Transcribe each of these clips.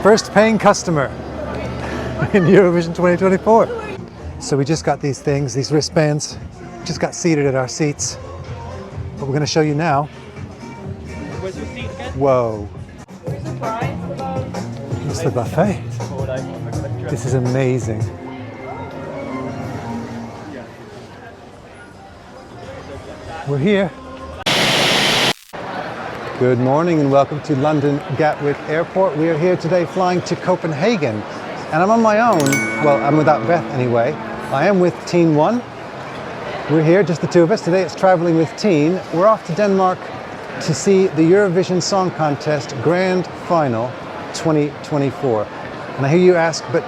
First paying customer in Eurovision 2024. So we just got these things, these wristbands, just got seated at our seats. What we're going to show you now. Where's your seat again? Whoa. Where's the prize? It's the buffet. This is amazing. We're here. Good morning and welcome to London Gatwick Airport. We are here today flying to Copenhagen. And I'm on my own. Well, I'm without Beth anyway. I am with Teen 1. We're here, just the two of us. Today it's Traveling with Teen. We're off to Denmark to see the Eurovision Song Contest Grand Final 2024. And I hear you ask, but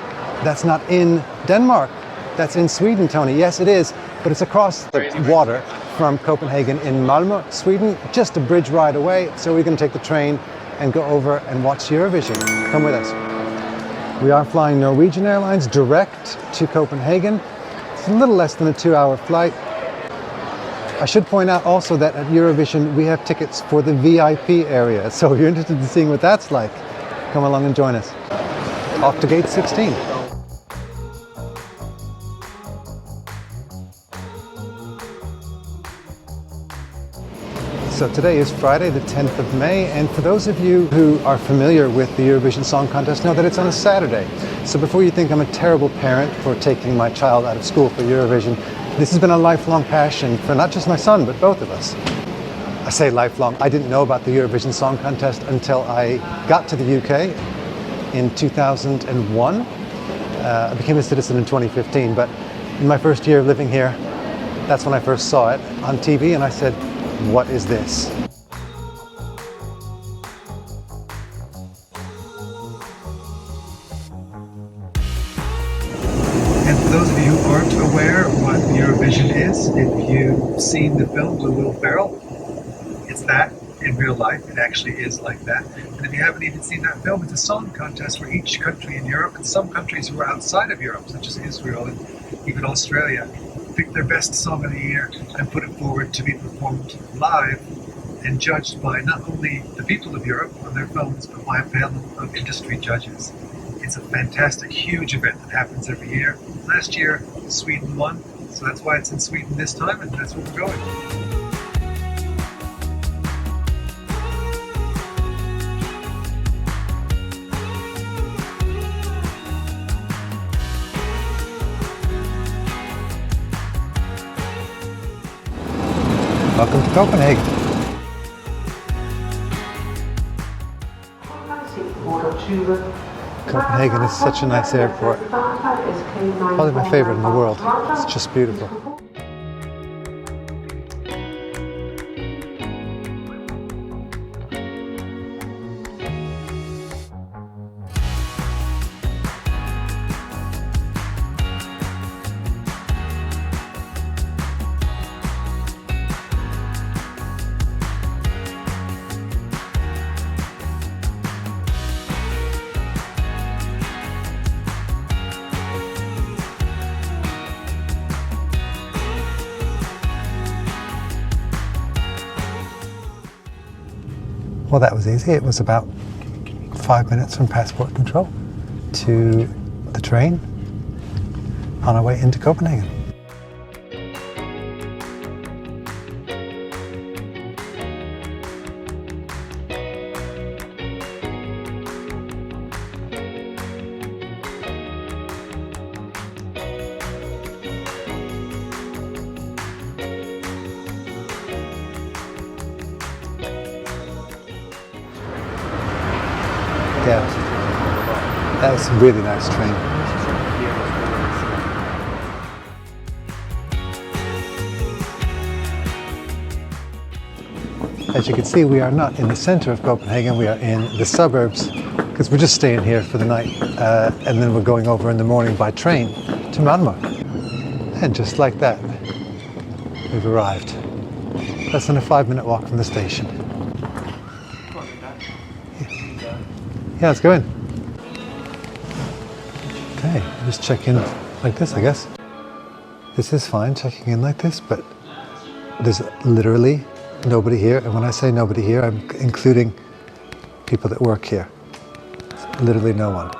that's not in Denmark. That's in Sweden, Tony. Yes, it is, but it's across the water from Copenhagen in Malmo, Sweden, just a bridge ride away. So we're going to take the train and go over and watch Eurovision. Come with us. We are flying Norwegian Airlines direct to Copenhagen. It's a little less than a 2-hour flight. I should point out also that at Eurovision we have tickets for the VIP area. So if you're interested in seeing what that's like, come along and join us. Off to gate 16. So today is Friday, the 10th of May, and for those of you who are familiar with the Eurovision Song Contest, know that it's on a Saturday. So before you think I'm a terrible parent for taking my child out of school for Eurovision, this has been a lifelong passion for not just my son, but both of us. I say lifelong. I didn't know about the Eurovision Song Contest until I got to the UK in 2001. I became a citizen in 2015, but in my first year of living here, that's when I first saw it on TV, and I said, what is this? And for those of you who aren't aware what Eurovision is, if you've seen the film The Little Barrel, it's that in real life. It actually is like that. And if you haven't even seen that film, it's a song contest where each country in Europe, and some countries who are outside of Europe, such as Israel and even Australia, pick their best song of the year and put it forward to be performed live and judged by not only the people of Europe on their phones, but by a panel of industry judges. It's a fantastic, huge event that happens every year. Last year, Sweden won, so that's why it's in Sweden this time, and that's where we're going. Welcome to Copenhagen. Copenhagen is such a nice airport. Probably my favorite in the world. It's just beautiful. Well, that was easy. It was about 5 minutes from passport control to the train on our way into Copenhagen. Yeah, that was a really nice train. As you can see, we are not in the center of Copenhagen, we are in the suburbs, because we're just staying here for the night, and then we're going over in the morning by train to Malmo. And just like that, we've arrived. Less than a 5-minute walk from the station. Yeah, let's go in. Okay, just check in like this, I guess. This is fine, checking in like this, but there's literally nobody here. And when I say nobody here, I'm including people that work here. Literally no one.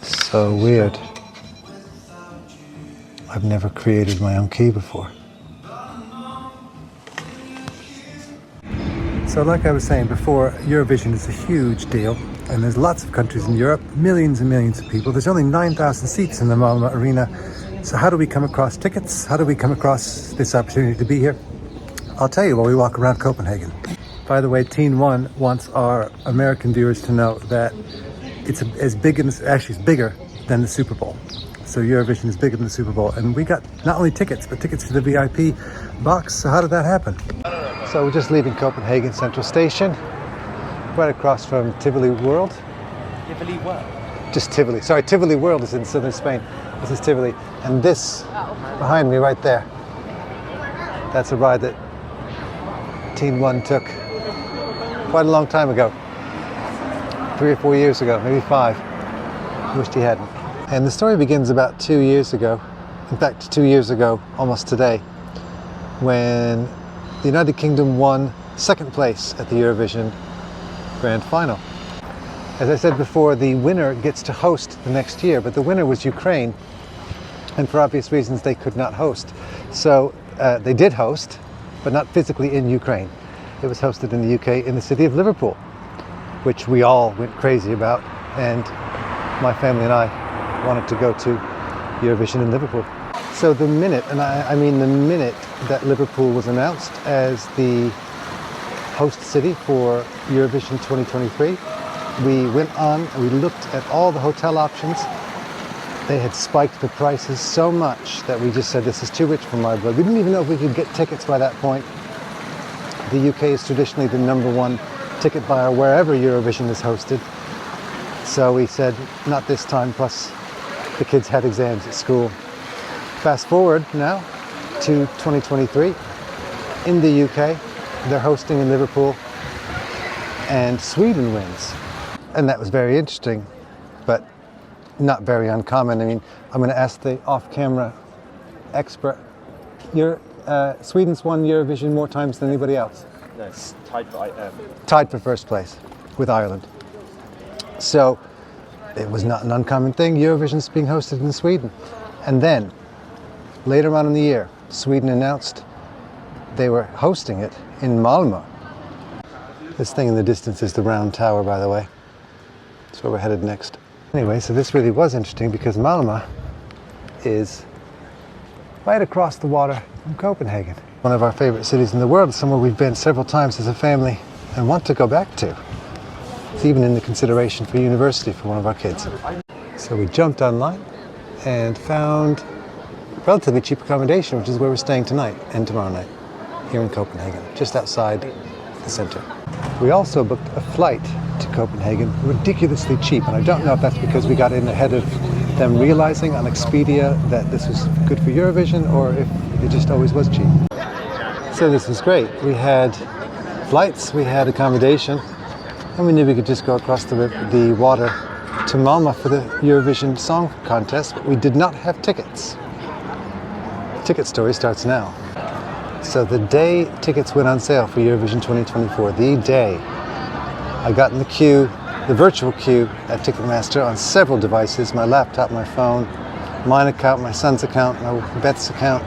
So weird. I've never created my own key before. So like I was saying before, Eurovision is a huge deal, and there's lots of countries in Europe, millions and millions of people. There's only 9,000 seats in the Malmo Arena. So how do we come across tickets? How do we come across this opportunity to be here? I'll tell you while we walk around Copenhagen. By the way, Teen One wants our American viewers to know that it's as big as, actually it's bigger than the Super Bowl. So Eurovision is bigger than the Super Bowl. And we got not only tickets, but tickets to the VIP box. So how did that happen? So we're just leaving Copenhagen Central Station, right across from Tivoli World. Tivoli World? Just Tivoli. Sorry, Tivoli World is in southern Spain. This is Tivoli. And this, behind me right there, that's a ride that Teen One took quite a long time ago. 3 or 4 years ago, maybe 5. Wished he hadn't. And the story begins about 2 years ago. In fact, 2 years ago, almost today, when the United Kingdom won second place at the Eurovision Grand Final. As I said before, the winner gets to host the next year, but the winner was Ukraine, and for obvious reasons they could not host. So they did host, but not physically in Ukraine. It was hosted in the UK in the city of Liverpool, which we all went crazy about, and my family and I wanted to go to Eurovision in Liverpool. So the minute, and I mean the minute that Liverpool was announced as the host city for Eurovision 2023, we went on and we looked at all the hotel options. They had spiked the prices so much that we just said, this is too rich for my blood. We didn't even know if we could get tickets by that point. The UK is traditionally the #1 ticket buyer wherever Eurovision is hosted. So we said, not this time, plus the kids had exams at school. Fast forward now to 2023. In the UK, they're hosting in Liverpool, and Sweden wins. And that was very interesting, but not very uncommon. I mean, I'm going to ask the off-camera expert. Sweden's won Eurovision more times than anybody else. No, it's tied for first place with Ireland. So it was not an uncommon thing. Eurovision's being hosted in Sweden. And then, later on in the year, Sweden announced they were hosting it in Malmo. This thing in the distance is the round tower, by the way. That's where we're headed next. Anyway, so this really was interesting because Malmo is right across the water from Copenhagen. One of our favorite cities in the world, somewhere we've been several times as a family and want to go back to. It's even in the consideration for university for one of our kids. So we jumped online and found relatively cheap accommodation, which is where we're staying tonight and tomorrow night, here in Copenhagen, just outside the center. We also booked a flight to Copenhagen, ridiculously cheap, and I don't know if that's because we got in ahead of them realizing on Expedia that this was good for Eurovision, or if it just always was cheap. So this was great. We had flights, we had accommodation, and we knew we could just go across the water to Malmo for the Eurovision Song Contest, but we did not have tickets. The ticket story starts now. So the day tickets went on sale for Eurovision 2024, the day, I got in the queue, the virtual queue at Ticketmaster on several devices, my laptop, my phone, mine account, my son's account, my Beth's account,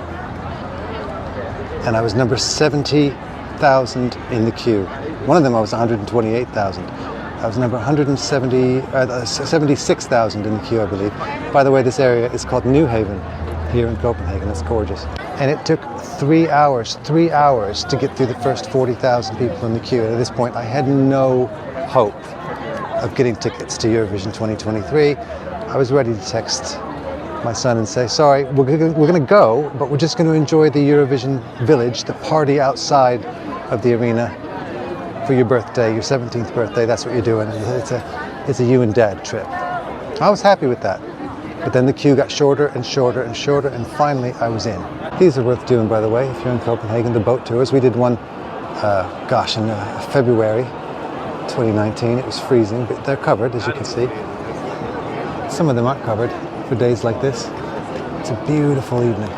and I was number 70,000 in the queue. One of them I was 128,000. I was number 76,000 in the queue, I believe. By the way, this area is called New Haven here in Copenhagen. It's gorgeous. And it took 3 hours to get through the first 40,000 people in the queue. And at this point, I had no hope of getting tickets to Eurovision 2023. I was ready to text my son and say, sorry, we're going to go, but we're just going to enjoy the Eurovision Village, the party outside of the arena for your birthday, your 17th birthday. That's what you're doing. It's a you and dad trip. I was happy with that. But then the queue got shorter and shorter and shorter, and finally I was in. These are worth doing, by the way, if you're in Copenhagen, the boat tours. We did one, in February 2019. It was freezing, but they're covered, as you can see. Some of them aren't covered for days like this. It's a beautiful evening.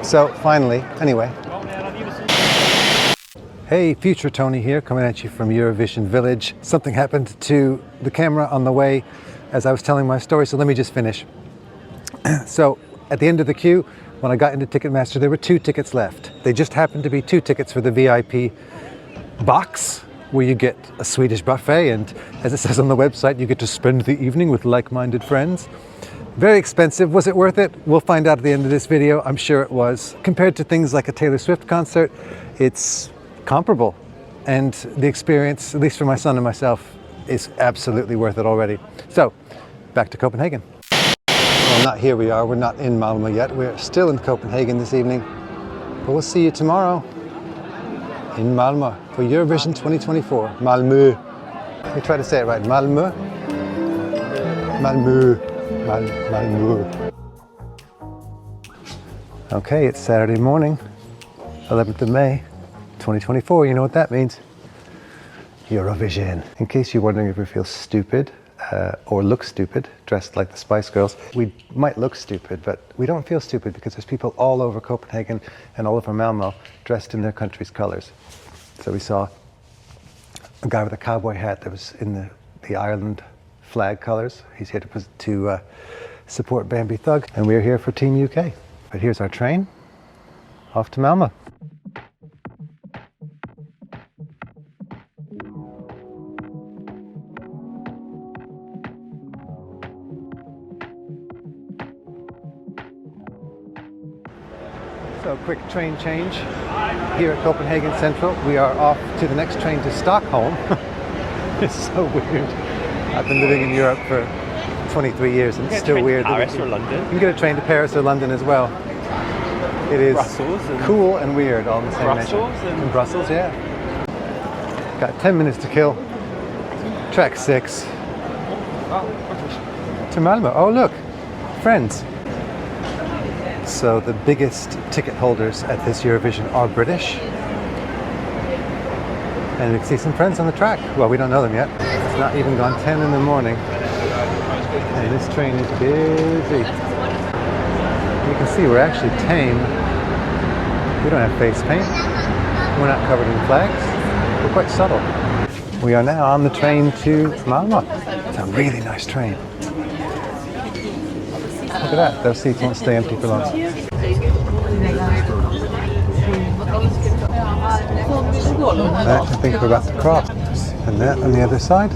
So finally, anyway. Hey, future Tony here, coming at you from Eurovision Village. Something happened to the camera on the way as I was telling my story, so let me just finish. So, at the end of the queue, when I got into Ticketmaster, there were 2 tickets left. They just happened to be 2 tickets for the VIP box, where you get a Swedish buffet, and as it says on the website, you get to spend the evening with like-minded friends. Very expensive. Was it worth it? We'll find out at the end of this video. I'm sure it was. Compared to things like a Taylor Swift concert, it's comparable. And the experience, at least for my son and myself, is absolutely worth it already. So, back to Copenhagen. Well, not here we are. We're not in Malmo yet. We're still in Copenhagen this evening. But we'll see you tomorrow in Malmo for Eurovision 2024. Malmö. Let me try to say it right. Malmö. Malmö. Malmö. Okay, it's Saturday morning, 11th of May, 2024. You know what that means? Eurovision. In case you're wondering if we feel stupid or look stupid, dressed like the Spice Girls, we might look stupid, but we don't feel stupid because there's people all over Copenhagen and all over Malmo dressed in their country's colors. So we saw a guy with a cowboy hat that was in the Ireland flag colors. He's here to support Bambi Thug, and we're here for Team UK. But here's our train, off to Malmo. So, quick train change here at Copenhagen Central. We are off to the next train to Stockholm. It's so weird. I've been living in Europe for 23 years and it's still weird. Paris or London. You can get a train to Paris or London as well. It is cool and weird all in the same Brussels nation. In Brussels, yeah. Got 10 minutes to kill. Track 6. To Malmo. Oh look, friends. So the biggest ticket holders at this Eurovision are British. And we can see some friends on the track. Well, we don't know them yet. It's not even gone 10 in the morning. And this train is busy. You can see we're actually tame. We don't have face paint. We're not covered in flags. We're quite subtle. We are now on the train to Malmo. It's a really nice train. Look at that. Those seats won't stay empty for long. That, I think we're about to cross. And that on the other side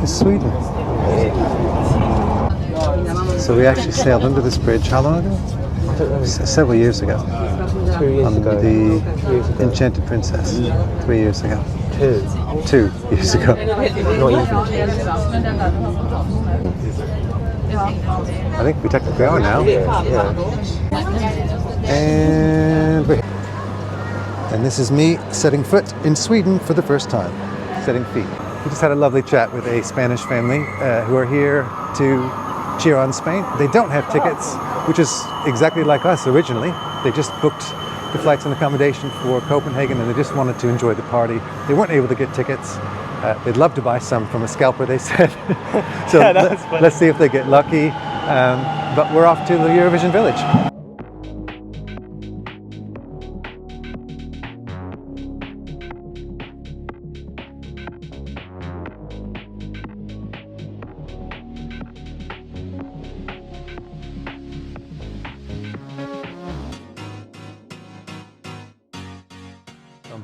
is Sweden. So we actually sailed under this bridge, how long ago? Several years ago. 2 years ago. The Enchanted Princess. 3 years ago. 2 2 years ago. Not even. I think we technically are now. Yeah. And we're here. And this is me setting foot in Sweden for the first time. Setting feet. We just had a lovely chat with a Spanish family who are here to cheer on Spain. They don't have tickets, which is exactly like us originally. They just booked the flights and accommodation for Copenhagen and they just wanted to enjoy the party. They weren't able to get tickets. They'd love to buy some from a scalper, they said. So yeah, let's see if they get lucky. But we're off to the Eurovision Village.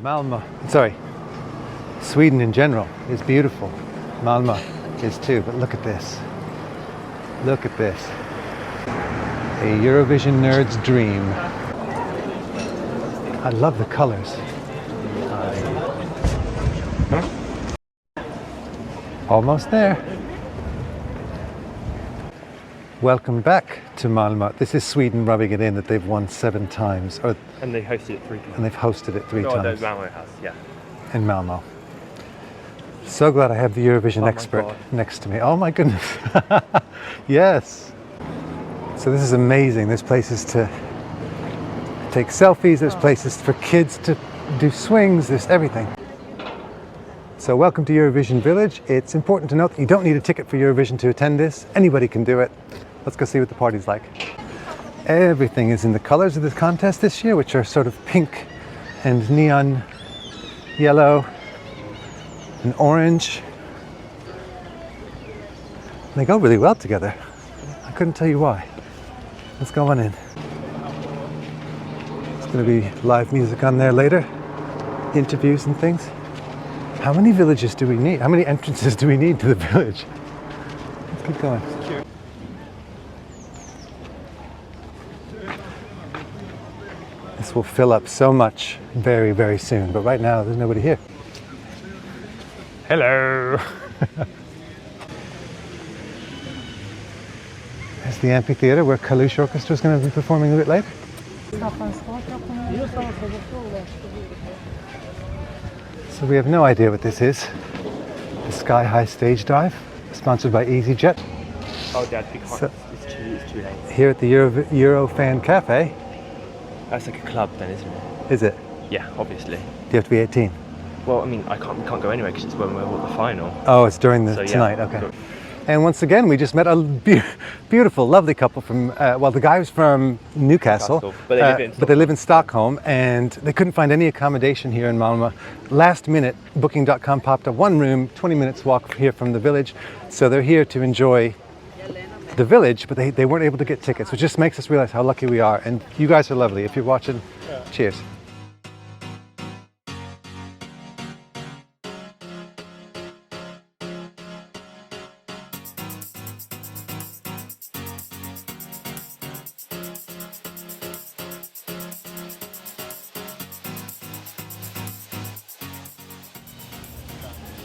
Malmo, sorry, Sweden in general is beautiful. Malmo is too, but look at this. Look at this. A Eurovision nerd's dream. I love the colors. Almost there. Welcome back to Malmo. This is Sweden rubbing it in that they've won 7 times. And they hosted it 3 times. And they've hosted it 3 times. Malmo has, yeah. In Malmo. So glad I have the Eurovision expert God. next to me. Oh my goodness. Yes. So this is amazing. There's places to take selfies. There's places for kids to do swings. There's everything. So welcome to Eurovision Village. It's important to note that you don't need a ticket for Eurovision to attend this. Anybody can do it. Let's go see what the party's like. Everything is in the colors of this contest this year, which are sort of pink and neon yellow, and orange. They go really well together. I couldn't tell you why. Let's go on in. There's going to be live music on there later, interviews and things. How many villages do we need? How many entrances do we need to the village? Let's keep going. This will fill up so much very, very soon, but right now there's nobody here. Hello! There's the amphitheater where Kalush Orchestra is going to be performing a bit later. So we have no idea what this is. The Sky High Stage Dive, sponsored by EasyJet. Oh, Dad, we can't. So, it's too late. here at the Euro Fan Cafe. That's like a club then, isn't it? Is it? Yeah, obviously. Do you have to be 18? Well, I mean, we can't go anywhere because it's when we're at the final. Oh, it's during the So, yeah. tonight. Okay. And once again, we just met a beautiful, lovely couple from. Well, the guy was from Newcastle, but they live in Stockholm, and they couldn't find any accommodation here in Malmo. Last minute, Booking.com popped up one room, 20 minutes walk here from the village. So they're here to enjoy the village, but they weren't able to get tickets, which just makes us realize how lucky we are. And you guys are lovely. If you're watching, cheers.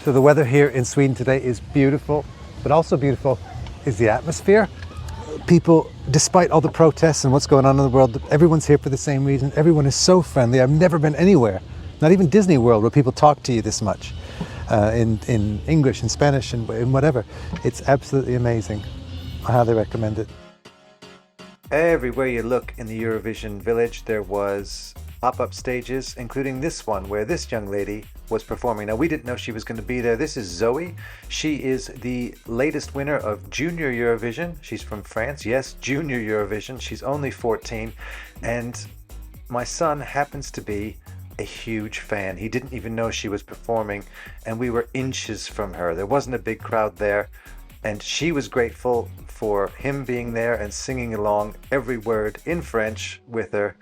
So the weather here in Sweden today is beautiful, but also beautiful is the atmosphere. People, despite all the protests and what's going on in the world, everyone's here for the same reason. Everyone is so friendly. I've never been anywhere, not even Disney World, where people talk to you this much in English and Spanish and whatever. It's absolutely amazing. I highly recommend it. Everywhere you look in the Eurovision Village, there was pop-up stages, including this one where this young lady was performing. Now, we didn't know she was going to be there. This is Zoe. She is the latest winner of Junior Eurovision. She's from France. Yes, Junior Eurovision. She's only 14. And my son happens to be a huge fan. He didn't even know she was performing, and we were inches from her. There wasn't a big crowd there, and she was grateful for him being there and singing along every word in French with her.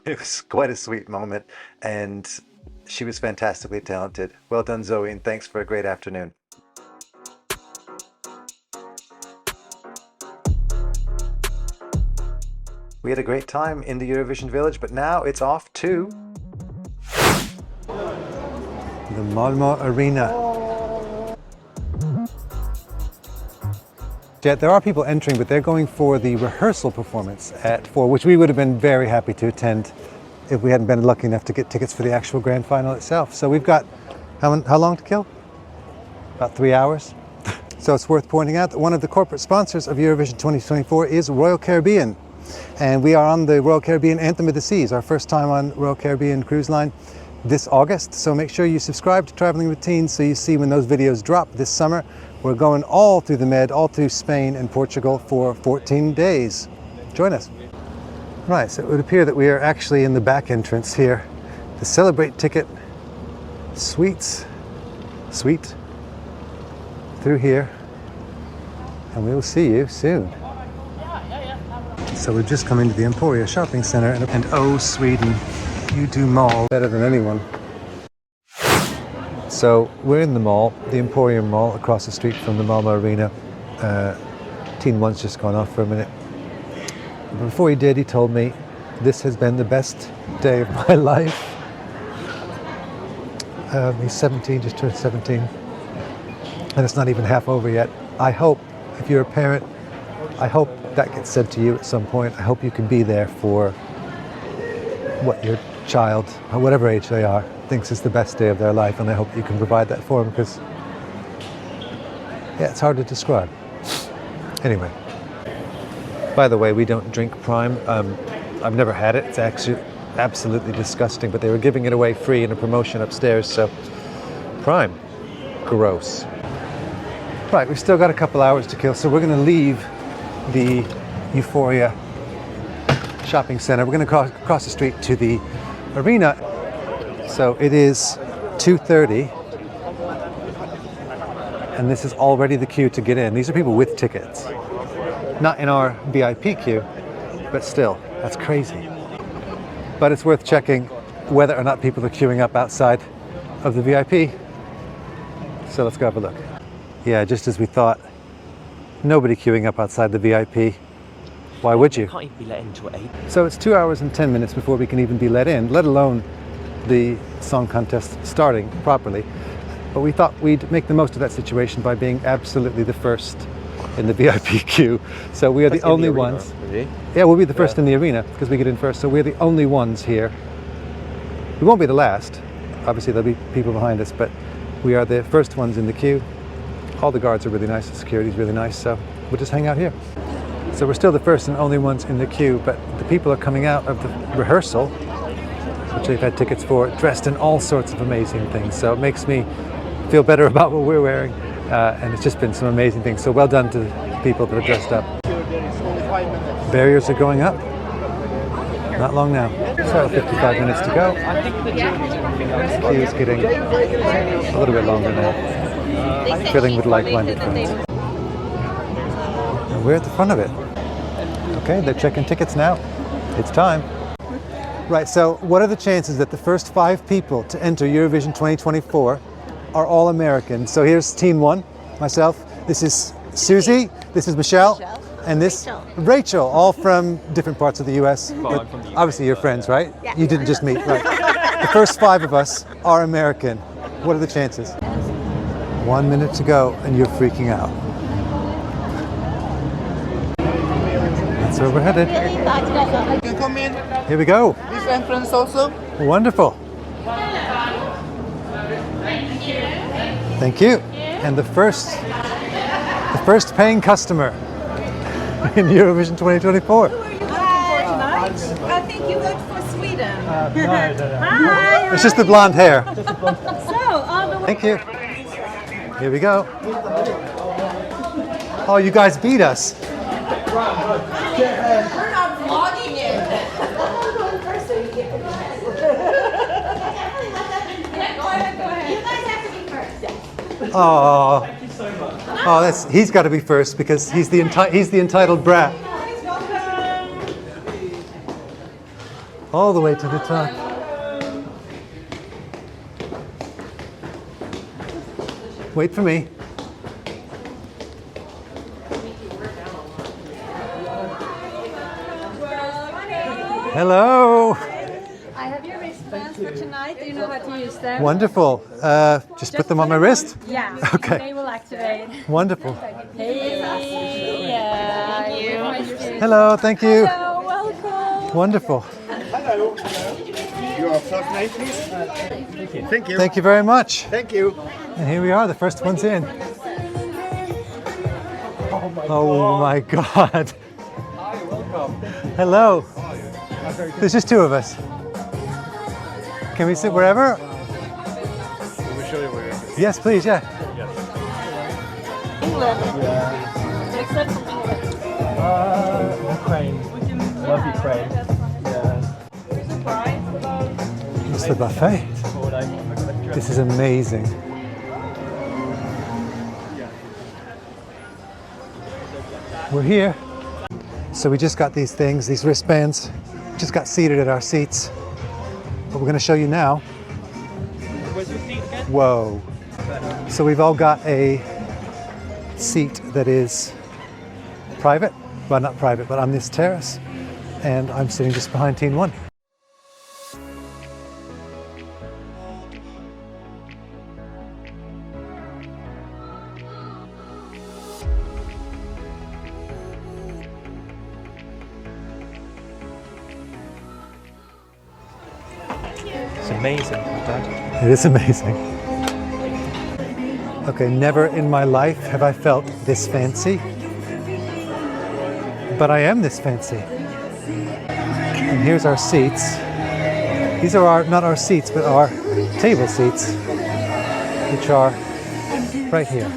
It was quite a sweet moment, and she was fantastically talented. Well done, Zoe, and thanks for a great afternoon. We had a great time in the Eurovision Village, but now it's off to the Malmo Arena. Yeah, there are people entering, but they're going for the rehearsal performance at 4, which we would have been very happy to attend if we hadn't been lucky enough to get tickets for the actual grand final itself. So we've got, how long to kill? About 3 hours. So it's worth pointing out that one of the corporate sponsors of Eurovision 2024 is Royal Caribbean. And we are on the Royal Caribbean Anthem of the Seas, our first time on Royal Caribbean Cruise Line this August. So make sure you subscribe to Traveling with Teens so you see when those videos drop this summer. We're going all through the Med, all through Spain and Portugal for 14 days. Join us. Right, so it would appear that we are actually in the back entrance here. The Celebrate ticket, suite through here, and we will see you soon. So we've just come into the Emporia shopping center, and oh Sweden, you do mall better than anyone. So we're in the mall, the Emporium Mall, across the street from the Malmo Arena. Teen One's just gone off for a minute. But before he did, he told me, this has been the best day of my life. He's 17, just turned 17. And it's not even half over yet. I hope, if you're a parent, I hope that gets said to you at some point. I hope you can be there for what your child, or whatever age they are, thinks is the best day of their life, and I hope you can provide that for them, because yeah, it's hard to describe. Anyway, by the way, we don't drink Prime. I've never had it. It's actually absolutely disgusting, but they were giving it away free in a promotion upstairs, so Prime, gross. Right, we've still got a couple hours to kill, so we're going to leave the Euphoria shopping center. We're going to cross the street to the arena. So it is 2:30, and this is already the queue to get in. These are people with tickets. Not in our VIP queue, but still, that's crazy. But it's worth checking whether or not people are queuing up outside of the VIP. So let's go have a look. Yeah, just as we thought, nobody queuing up outside the VIP. Why would you? Can't even be let into at 8. So it's 2 hours and 10 minutes before we can even be let in, let alone the song contest starting properly. But we thought we'd make the most of that situation by being absolutely the first in the VIP queue. So we are the only ones. Yeah, we'll be the first in the arena because we get in first. So we're the only ones here. We won't be the last. Obviously there'll be people behind us, but we are the first ones in the queue. All the guards are really nice, the security's really nice, so we'll just hang out here. So we're still the first and only ones in the queue, but the people are coming out of the rehearsal, which they've had tickets for, dressed in all sorts of amazing things. So it makes me feel better about what we're wearing, and it's just been some amazing things. So well done to the people that are dressed up. Barriers are going up. Not long now. So 55 minutes to go. The queue is getting a little bit longer now. Filling with like-minded friends. And we're at the front of it. Okay, they're checking tickets now. It's time. Right, so what are the chances that the first 5 people to enter Eurovision 2024 are all American? So here's Teen 1, myself. This is Susie. This is Michelle. And this Rachel, all from different parts of the US. Obviously you're friends, right? Yeah. You didn't just meet, right? The first 5 of us are American. What are the chances? 1 minute to go and you're freaking out. That's where we're headed. You can come in. Here we go. This entrance also. Wonderful. Thank you. And the first paying customer in Eurovision 2024. Hi. I think you work for Sweden. No. Hi. It's just the blonde hair. So, all the way. Thank you. Here we go. Oh, you guys beat us. We're not vlogging it. Go ahead. You guys have to be first. Oh. Oh, he's got to be first because he's the entitled brat. All the way to the top. Wait for me. Hello. I have your wristbands for tonight. Do you know how to use them? Wonderful. Just put them on my wrist? Yeah. Okay. They will activate. Wonderful. Hey. Yeah. Thank you. Hello, thank you. Hello, welcome. Wonderful. Hello. Your first name, please. Thank you. Thank you very much. Thank you. And here we are, the first ones in. Oh my God. Hi, welcome. Hello. There's just 2 of us. Can we sit wherever? Let me show you where. Yes, please, yeah. England. Except from England. Ukraine. Love Ukraine. Yeah. It's the buffet. This is amazing. We're here. So we just got these things, these wristbands. Just got seated at our seats. What we're going to show you now. Where's your seat again? Whoa. So we've all got a seat that is private. Well, not private, but on this terrace. And I'm sitting just behind Teen 1. It's amazing, Dad. It is amazing. Okay, never in my life have I felt this fancy. But I am this fancy. And here's our seats. These are not our seats, but our table seats, which are right here.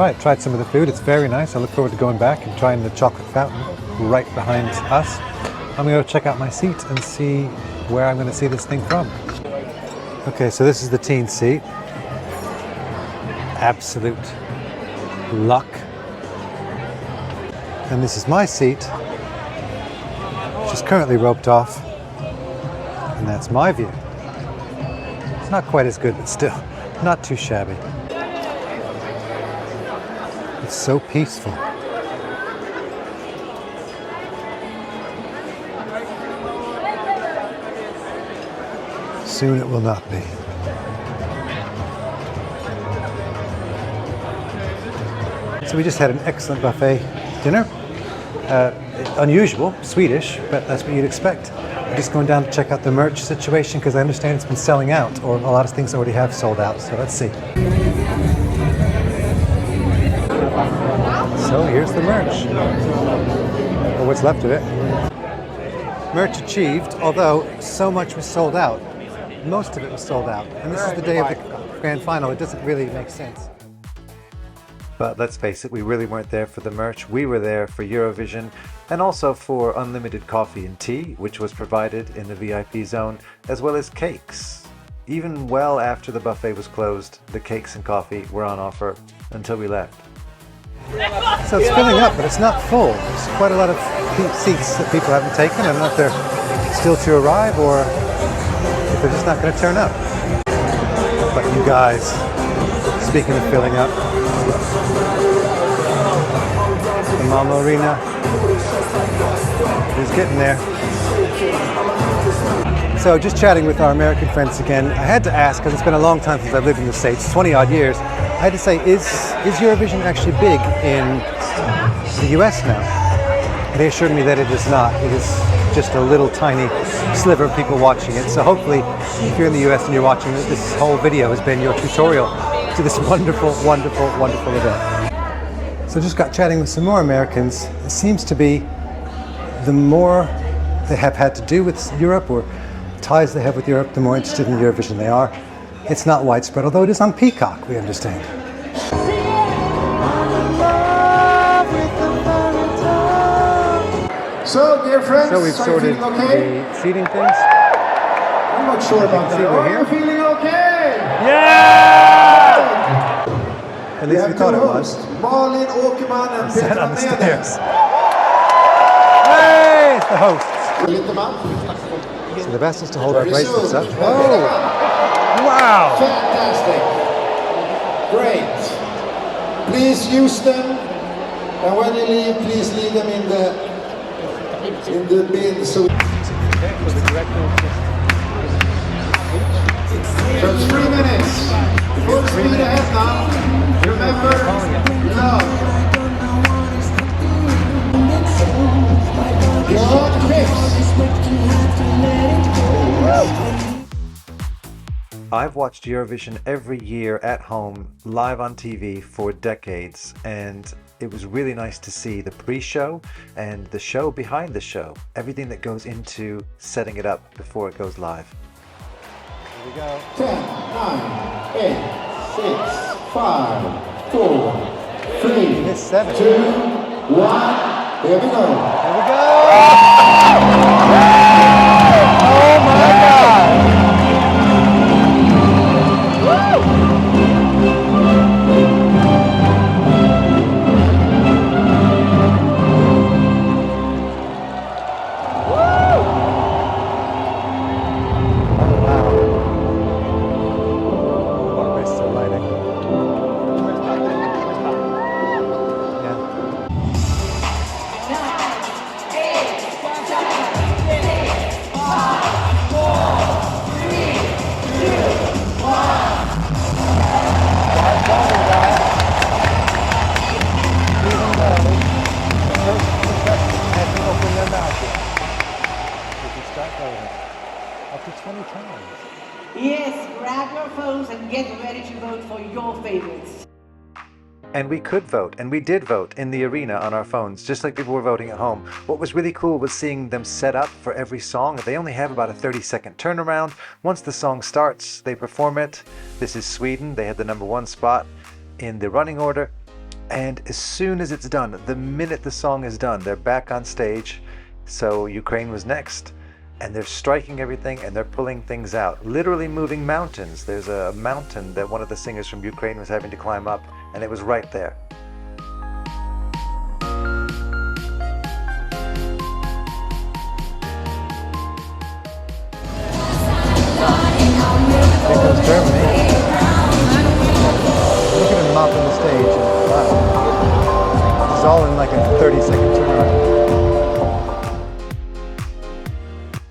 try it. Tried some of the food. It's very nice. I look forward to going back and trying the chocolate fountain right behind us. I'm going to check out my seat and see where I'm going to see this thing from. Okay, so this is the teen seat. Absolute luck. And this is my seat, which is currently roped off. And that's my view. It's not quite as good, but still not too shabby. It's so peaceful. Soon it will not be. So we just had an excellent buffet dinner. Unusual, Swedish, but that's what you'd expect. I'm just going down to check out the merch situation because I understand it's been selling out, or a lot of things already have sold out, so let's see. So here's the merch, or what's left of it. Merch achieved, although so much was sold out. Most of it was sold out, and this is the day of the grand final. It doesn't really make sense. But let's face it, we really weren't there for the merch. We were there for Eurovision and also for unlimited coffee and tea, which was provided in the VIP zone, as well as cakes. Even well after the buffet was closed, the cakes and coffee were on offer until we left. So it's filling up, but it's not full. There's quite a lot of seats that people haven't taken. I don't know if they're still to arrive or if they're just not going to turn up. But you guys, speaking of filling up, the Malmo Arena is getting there. So just chatting with our American friends again, I had to ask, because it's been a long time since I've lived in the States, 20 odd years, I had to say, is Eurovision actually big in the US now? They assured me that it is not. It is just a little tiny sliver of people watching it. So hopefully, if you're in the US and you're watching it, this whole video has been your tutorial to this wonderful, wonderful, wonderful event. So just got chatting with some more Americans. It seems to be the more they have had to do with Europe or ties they have with Europe, the more interested in Eurovision they are. It's not widespread, although it is on Peacock, we understand. So, dear friends, So we've sorted the seating things. I'm not sure about that. Are you feeling okay? At least we thought it was. Malin Åkerman and Sat Petra on the Meder. stairs. Hey, it's the hosts. So the best is to hold our bracelets up. Oh, wow! Fantastic. Great. Please use them. And when you leave, please leave them in the bin. So for 3 minutes. Full speed ahead now. Remember, love. Your picks. I've watched Eurovision every year at home, live on TV for decades, and it was really nice to see the pre-show and the show behind the show, everything that goes into setting it up before it goes live. Here we go. 10, 9, 8, 6, 5, 4, 3, It's 7. 2, 1. Here we go. Here we go! Oh my God! Up to 20 times. Yes, grab your phones and get ready to vote for your favorites. And we could vote, and we did vote in the arena on our phones, just like people were voting at home. What was really cool was seeing them set up for every song. They only have about a 30-second turnaround. Once the song starts, they perform it. This is Sweden. They had the #1 spot in the running order. And as soon as it's done, the minute the song is done, they're back on stage. So Ukraine was next. And they're striking everything and they're pulling things out, literally moving mountains. There's a mountain that one of the singers from Ukraine was having to climb up, and it was right there. Here comes Germany. Look at him mopping the stage. Wow. It's all in like a 30-second turnaround.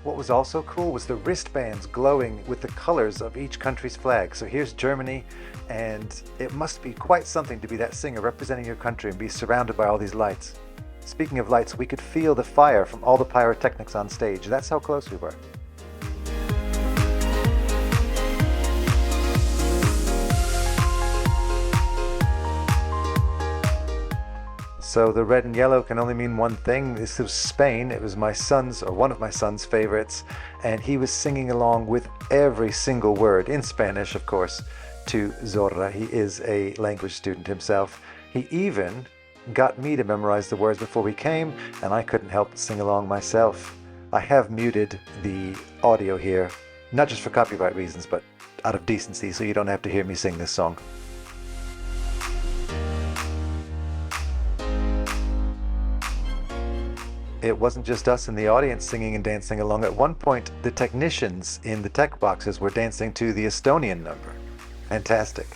What was also cool was the wristbands glowing with the colors of each country's flag. So here's Germany, and it must be quite something to be that singer representing your country and be surrounded by all these lights. Speaking of lights, we could feel the fire from all the pyrotechnics on stage. That's how close we were. So the red and yellow can only mean one thing. This was Spain. It was my son's, or one of my son's favorites, and he was singing along with every single word, in Spanish of course, to Zorra. He is a language student himself. He even got me to memorize the words before we came, and I couldn't help but sing along myself. I have muted the audio here, not just for copyright reasons, but out of decency, so you don't have to hear me sing this song. It wasn't just us in the audience singing and dancing along. At one point, the technicians in the tech boxes were dancing to the Estonian number. Fantastic.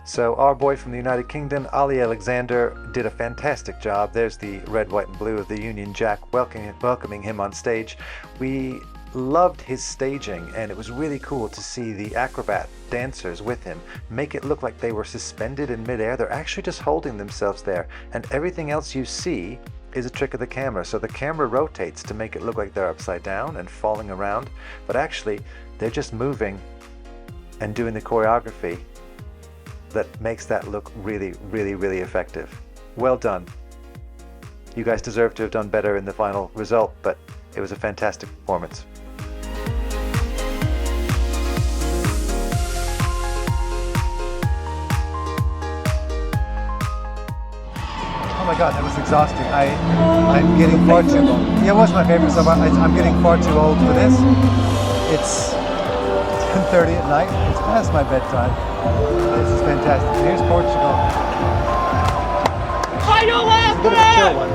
So our boy from the United Kingdom, Ali Alexander, did a fantastic job. There's the red, white, and blue of the Union Jack welcoming him on stage. We loved his staging, and it was really cool to see the acrobat dancers with him make it look like they were suspended in midair. They're actually just holding themselves there, and everything else you see is a trick of the camera. So the camera rotates to make it look like they're upside down and falling around, but actually they're just moving and doing the choreography that makes that look really, really, really effective. Well done. You guys deserve to have done better in the final result, but it was a fantastic performance. Oh my god, that was exhausting. I'm getting far too old. Yeah, it was my favorite song. I'm getting far too old for this. It's 10:30 at night. It's past my bedtime. This is fantastic. Here's Portugal. Final It's a bit of a chill one.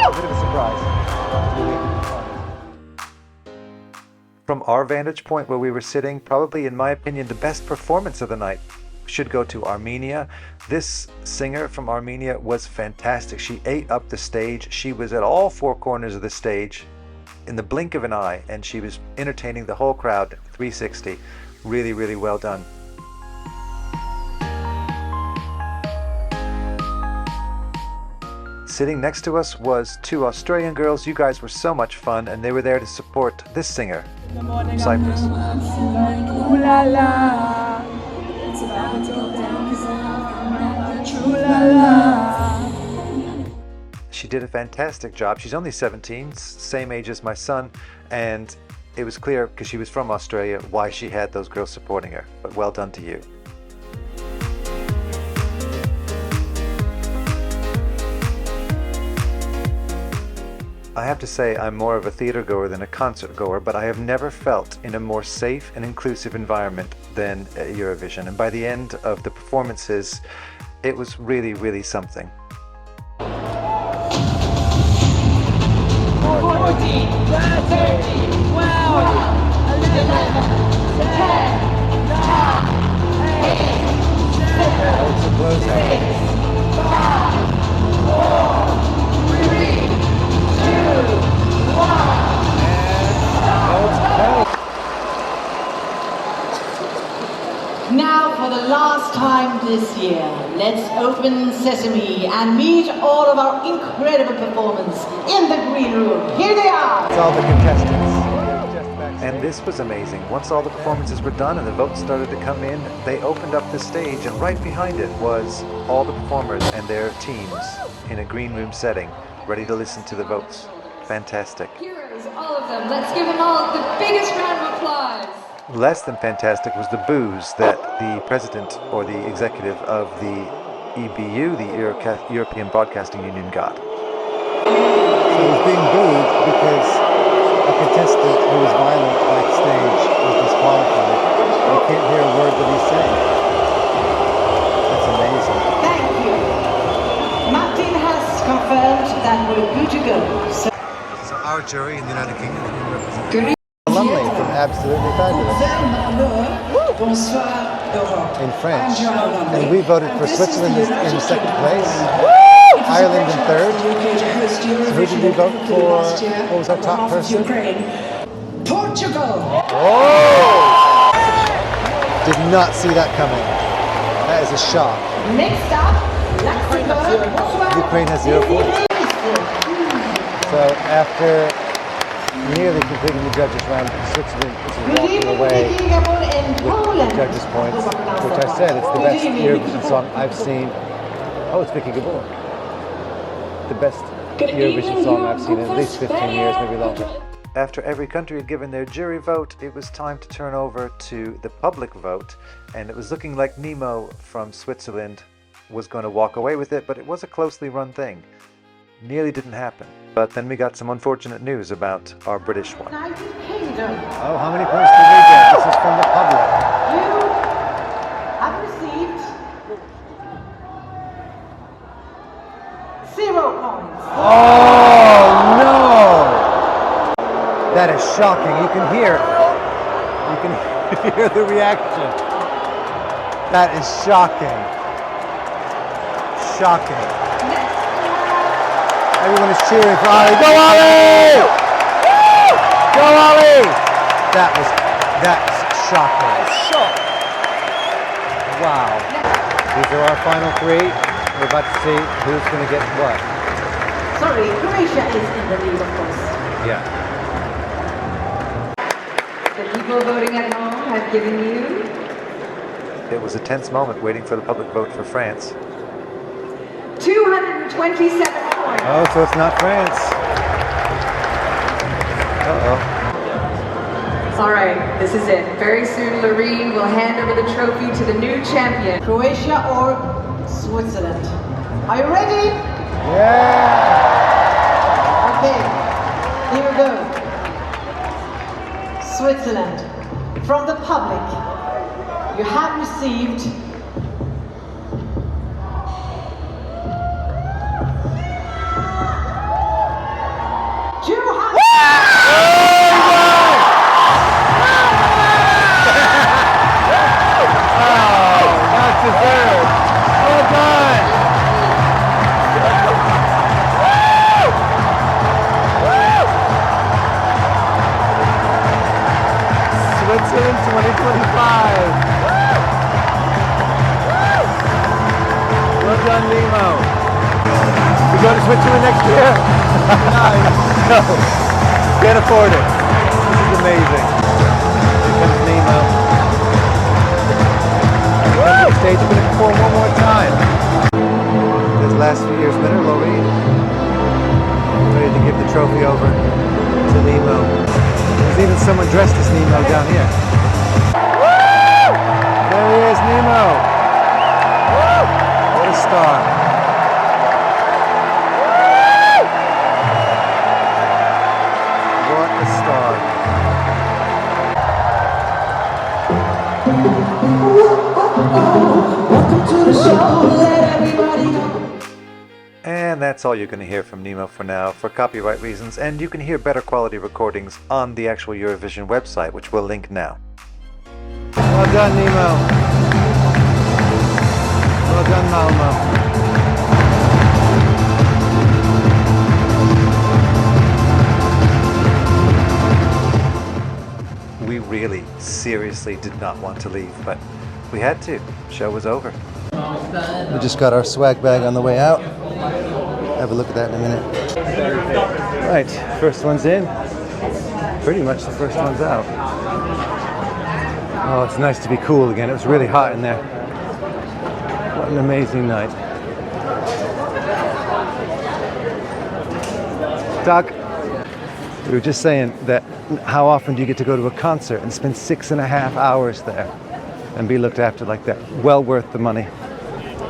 A bit of a surprise. From our vantage point where we were sitting, probably in my opinion the best performance of the night should go to Armenia. This singer from Armenia was fantastic. She ate up the stage. She was at all four corners of the stage in the blink of an eye, and she was entertaining the whole crowd 360. Really, really well done. Sitting next to us was two Australian girls. You guys were so much fun, and they were there to support this singer, Cyprus. Ooh la la. It's about to go down 'cause I'm true la la. She did a fantastic job. She's only 17, same age as my son, and it was clear, because she was from Australia, why she had those girls supporting her. But well done to you. I have to say I'm more of a theater goer than a concert goer, but I have never felt in a more safe and inclusive environment than Eurovision. And by the end of the performances, it was really, really something. 14, 13, 12, 11, 10, 9, 8, 7, 6, 5, 4, 3, 2, 1. Now for the last time this year, let's open Sesame and meet all of our incredible performers in the green room. Here they are! It's all the contestants. And this was amazing. Once all the performances were done and the votes started to come in, they opened up the stage, and right behind it was all the performers and their teams in a green room setting, ready to listen to the votes. Fantastic. Heroes, all of them. Let's give them all the biggest round of applause. less than fantastic was the boos that the president or the executive of the EBU, the European Broadcasting Union, got. So he was being booed because a contestant who was violent backstage was disqualified. You can't hear a word that he's saying. That's amazing. Thank you. Martin has confirmed that we're good to go. So our jury in the United Kingdom represents Lumley from Absolutely Fabulous in French. And we voted for Switzerland in second place, Ireland in third. So who did we vote for? What was our top person? Portugal. Oh! Did not see that coming. That is a shock. Next up, Luxembourg. Ukraine has 0 points. So after nearly completing the judges round, Switzerland is walking away with the judges' points, which I said it's the best Eurovision song I've seen. Oh, it's Vicky Gabor. The best Eurovision song I've seen in at least 15 years, maybe longer. After every country had given their jury vote, it was time to turn over to the public vote, and it was looking like Nemo from Switzerland was going to walk away with it, but it was a closely run thing. Nearly didn't happen. But then we got some unfortunate news about our British one. United Kingdom. Oh, how many points did we get? This is from the public. You have received 0 points. Oh, no! That is shocking. You can hear the reaction. That is shocking. Shocking. Everyone is cheering for Ali. Go Ali! Go Ali! That's shocking. Wow. These are our final 3. We're about to see who's going to get what. Sorry, Croatia is in the lead, of course. Yeah. The people voting at home have given you It was a tense moment waiting for the public vote for France. 227 points. Oh, so it's not France. Uh-oh. All right, this is it. Very soon, Loreen will hand over the trophy to the new champion. Croatia or Switzerland? Are you ready? Yeah! Okay, here we go. Switzerland. From the public, you have received 200. Not deserved. Well done. Switzerland 2025. Well done, Nemo. We go to Switzerland next year? No. Can't afford it. This is amazing. Here comes Nemo. On the stage, we're going to perform one more time. This last few years winner, Loreen, ready to give the trophy over to Nemo. There's even someone dressed as Nemo down here. There he is, Nemo. What a star. What a star. And that's all you're going to hear from Nemo for now, for copyright reasons, and you can hear better quality recordings on the actual Eurovision website, which we'll link now. Well done, Nemo. Well done, Malmo. We really, seriously did not want to leave, but we had to. Show was over. We just got our swag bag on the way out. Have a look at that in a minute. Right, first one's in. Pretty much the first one's out. Oh, it's nice to be cool again. It was really hot in there. What an amazing night. Doug. We were just saying that how often do you get to go to a concert and spend 6.5 hours there and be looked after like that? Well worth the money.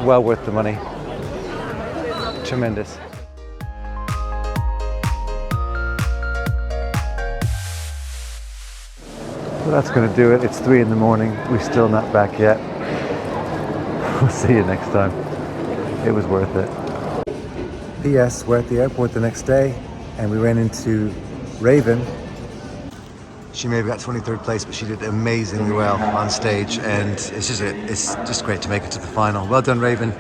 Well worth the money. Tremendous. Well, that's going to do it. It's 3 in the morning. We're still not back yet. We'll see you next time. It was worth it. P.S. We're at the airport the next day and we ran into Raven. She maybe got 23rd place, but she did amazingly well on stage, and it's just great to make it to the final. Well done, Raven.